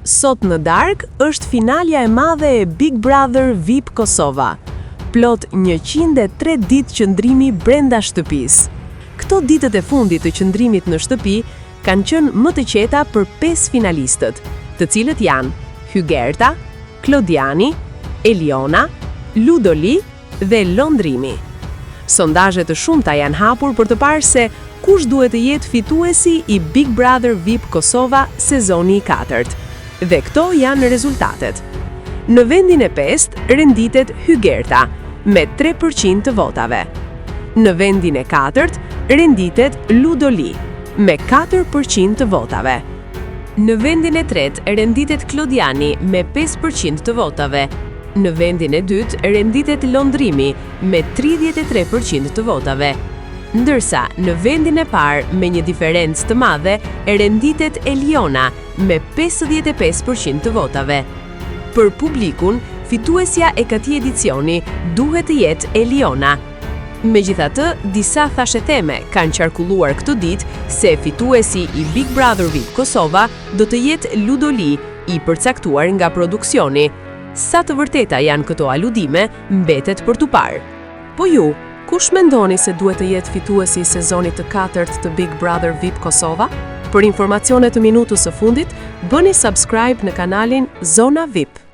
Sot në darkë është finalja e madhe e Big Brother VIP Kosova. Plot 103 ditë qëndrimi brenda shtëpisë. Këto ditët e fundit të qëndrimit në shtëpi kanë qenë më të qeta për 5 finalistët, të cilët janë Hygerta, Klodiani, Eliona, Ludoli dhe Londrimi. Sondazhe të shumta janë hapur për të parë se kush duhet të jetë fituesi i Big Brother VIP Kosova sezoni i 4. Dhe këto janë rezultatet. Në vendin e 5 renditet Hygerta me 3% të votave. Në vendin e 4 renditet Ludoli me 4% të votave. Në vendin e 3 renditet Klodiani me 5% të votave. Në vendin e 2 renditet Londrimi me 33% të votave. Ndërsa në vendin e parë me një diferencë të madhe renditet Eliona me 55% të votave. Për publikun, fituesja e këtij edicioni duhet të jetë Eliona. Megjithatë, disa thashetheme kanë qarkulluar këtë ditë se fituesi i Big Brother VIP Kosova do të jetë Ludoli, i përcaktuar nga produksioni. Sa të vërteta janë këto aludime, mbetet për tu parë. Po ju, kush mendoni se duhet të jetë fituesi i sezonit të 4 të Big Brother VIP Kosova? Për informacione të minutës së fundit, bëni subscribe në kanalin Zona VIP.